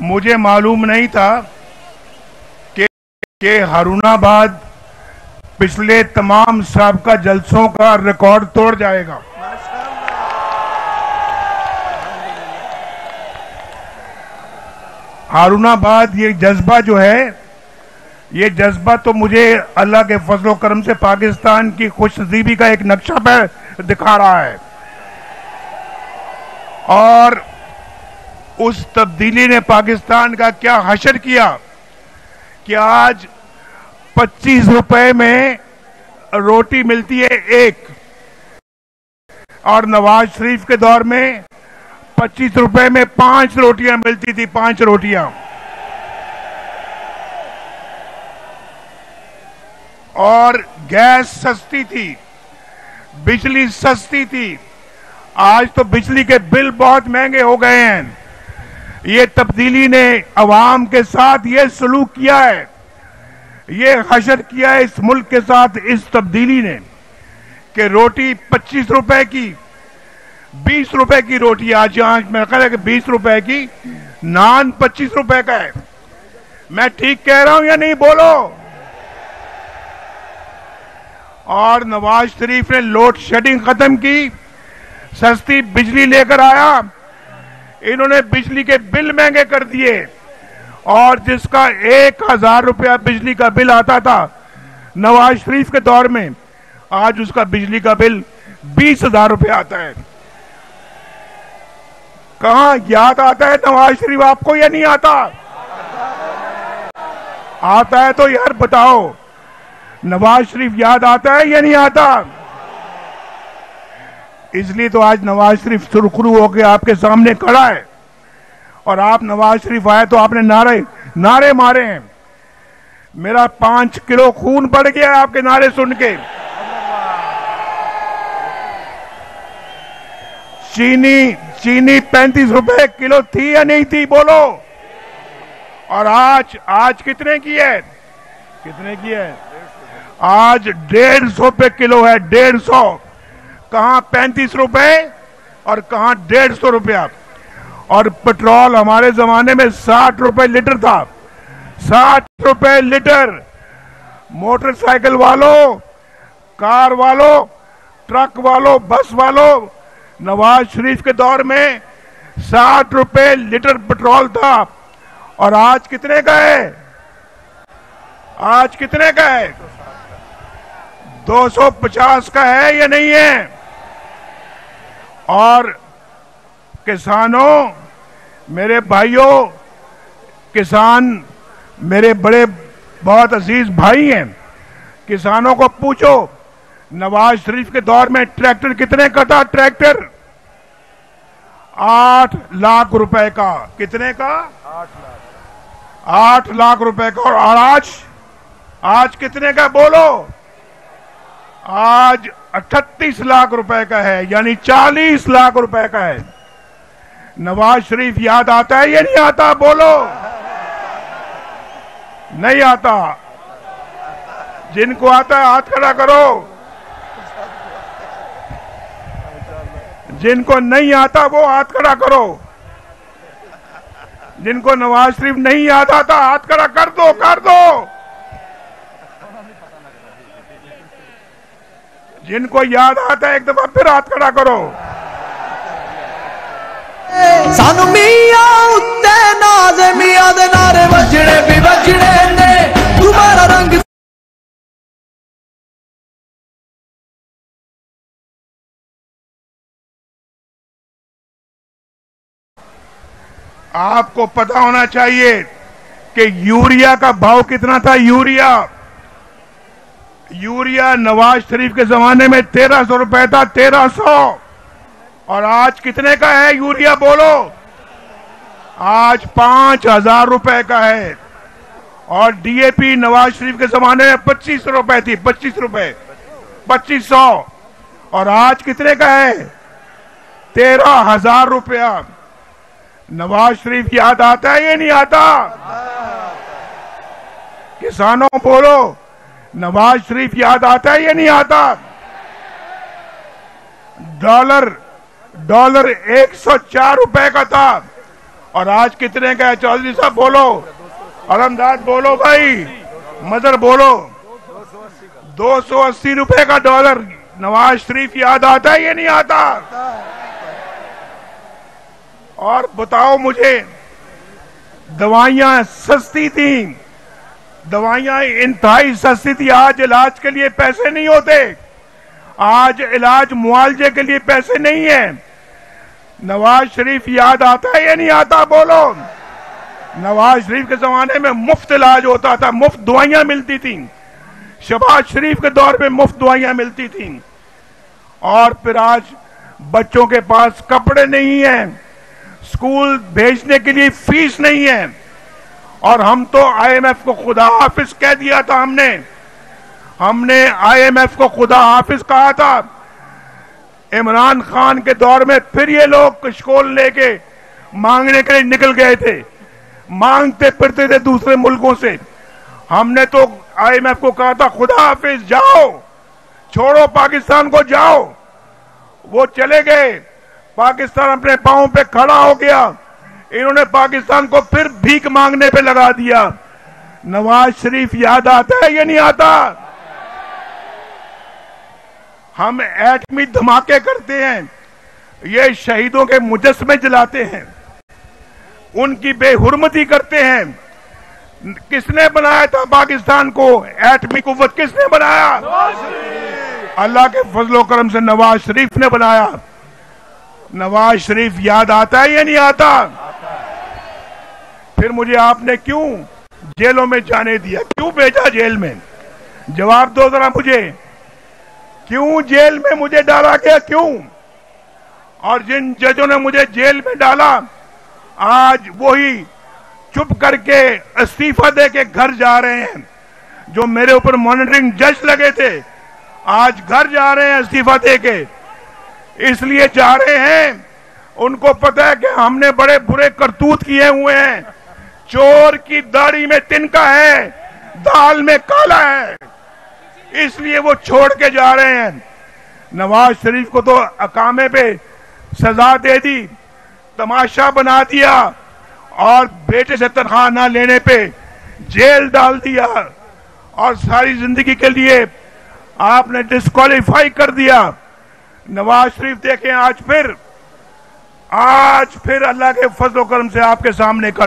मुझे मालूम नहीं था कि हारूनाबाद पिछले तमाम साबका जलसों का रिकॉर्ड तोड़ जाएगा। हारूनाबाद ये जज्बा जो है, ये जज्बा तो मुझे अल्लाह के फजलो करम से पाकिस्तान की खुशनसीबी का एक नक्शा पर दिखा रहा है। और उस तब्दीली ने पाकिस्तान का क्या हशर किया कि आज 25 रुपए में रोटी मिलती है एक, और नवाज शरीफ के दौर में 25 रुपए में 5 रोटियां मिलती थी, 5 रोटियां। और गैस सस्ती थी, बिजली सस्ती थी। आज तो बिजली के बिल बहुत महंगे हो गए हैं। ये तब्दीली ने अवाम के साथ ये सलूक किया है, ये हशर किया है इस मुल्क के साथ इस तब्दीली ने कि रोटी 25 रुपए की, 20 रुपए की रोटी आज यहाँ मेरा ख्याल है कि 20 रुपए की, नान 25 रुपए का है। मैं ठीक कह रहा हूं या नहीं, बोलो। और नवाज शरीफ ने लोड शेडिंग खत्म की, सस्ती बिजली लेकर आया। इन्होंने बिजली के बिल महंगे कर दिए, और जिसका 1000 रुपया बिजली का बिल आता था नवाज शरीफ के दौर में, आज उसका बिजली का बिल 20,000 रुपया आता है। कहां याद आता है नवाज शरीफ आपको या नहीं आता? आता है तो यार बताओ, नवाज शरीफ याद आता है या नहीं आता? इसलिए तो आज नवाज शरीफ सुरखरू होकर आपके सामने खड़ा है। और आप नवाज शरीफ आए तो आपने नारे मारे हैं। मेरा 5 किलो खून बढ़ गया है आपके नारे सुन के। चीनी 35 रुपए किलो थी या नहीं थी, बोलो। और आज कितने की है? कितने की है? आज 150 रुपए किलो है, 150। कहां 35 रुपए और कहां 150 रुपया। और पेट्रोल हमारे जमाने में 60 रुपए लीटर था, 60 रुपए लीटर। मोटरसाइकिल वालों, कार वालों, ट्रक वालों, बस वालों, नवाज शरीफ के दौर में 60 रुपए लीटर पेट्रोल था। और आज कितने का है? आज कितने का है? 250 का है या नहीं है? और किसानों, मेरे भाइयों, किसान मेरे बड़े बहुत अजीज भाई हैं। किसानों को पूछो, नवाज शरीफ के दौर में ट्रैक्टर कितने का था? ट्रैक्टर 8 लाख रुपए का। कितने का? 8 लाख रुपए का। और आज कितने का, बोलो? आज 38 लाख रुपए का है, यानी 40 लाख रुपए का है। नवाज शरीफ याद आता है या नहीं आता, बोलो? नहीं आता। जिनको आता है हाथ खड़ा करो, जिनको नहीं आता वो हाथ खड़ा करो। जिनको नवाज शरीफ नहीं याद आता हाथ खड़ा कर दो, कर दो। जिनको याद आता है एक दफा फिर हाथ खड़ा करो। सानू मियां उत्ते नाज मियां दे नारे वजने भी वजने ने, तुम्हारा रंग। आपको पता होना चाहिए कि यूरिया का भाव कितना था। यूरिया नवाज शरीफ के जमाने में 1300 रुपए था, 1300। और आज कितने का है यूरिया, बोलो? आज 5000 रुपए का है। और डीएपी नवाज शरीफ के जमाने में 25 रुपए थी, 25 रुपए, 2500। और आज कितने का है? 13,000 रुपया। नवाज शरीफ याद आता है या नहीं आता? किसानों बोलो, नवाज शरीफ याद आता है या नहीं आता? डॉलर 104 रुपए का था, और आज कितने का है? चौधरी साहब बोलो, अलमदाद बोलो भाई, मदर बोलो। 280 रुपए का डॉलर। नवाज शरीफ याद आता है ये नहीं आता? और बताओ मुझे, दवाइयां सस्ती थी, दवाइयां इंतहाई सस्ती थी। आज इलाज के लिए पैसे नहीं होते, आज इलाज मुआवजे के लिए पैसे नहीं है। नवाज शरीफ याद आता है या नहीं आता? बोलो। नवाज शरीफ के जमाने में मुफ्त इलाज होता था, मुफ्त दवाइयां मिलती थी। शहबाज शरीफ के दौर में मुफ्त दवाइयां मिलती थी। और फिर आज बच्चों के पास कपड़े नहीं है, स्कूल भेजने के लिए फीस नहीं है। और हम तो आईएमएफ को खुदा हाफिज कह दिया था। हमने आईएमएफ को खुदा हाफिज कहा था। इमरान खान के दौर में फिर ये लोग कशकोल लेके मांगने के लिए निकल गए थे, मांगते फिरते थे दूसरे मुल्कों से। हमने तो आईएमएफ को कहा था खुदा हाफिज, जाओ, छोड़ो पाकिस्तान को, जाओ। वो चले गए, पाकिस्तान अपने पांव पे खड़ा हो गया। इन्होंने पाकिस्तान को फिर भीख मांगने पे लगा दिया। नवाज शरीफ याद आता है या नहीं आता? हम एटमी धमाके करते हैं, ये शहीदों के मुजस्समे जलाते हैं, उनकी बेहुरमती करते हैं। किसने बनाया था पाकिस्तान को? एटमी कुव्वत किसने बनाया? अल्लाह के फजलो करम से नवाज शरीफ ने बनाया। नवाज शरीफ याद आता है या नहीं आता? फिर मुझे आपने क्यों जेलों में जाने दिया, क्यों भेजा जेल में? जवाब दो जरा मुझे, क्यों जेल में मुझे डाला गया, क्यों? और जिन जजों ने मुझे जेल में डाला, आज वही चुप करके इस्तीफा दे के घर जा रहे हैं। जो मेरे ऊपर मॉनिटरिंग जज लगे थे, आज घर जा रहे हैं इस्तीफा दे के। इसलिए जा रहे हैं, उनको पता है कि हमने बड़े बुरे करतूत किए हुए हैं। चोर की दाढ़ी में तिनका है, दाल में काला है, इसलिए वो छोड़ के जा रहे हैं। नवाज शरीफ को तो अकामे पे सजा दे दी, तमाशा बना दिया, और बेटे से तनख्वाह ना लेने पे जेल डाल दिया, और सारी जिंदगी के लिए आपने डिस्क्वालीफाई कर दिया। नवाज शरीफ देखें आज फिर अल्लाह के फजल करम से आपके सामने कर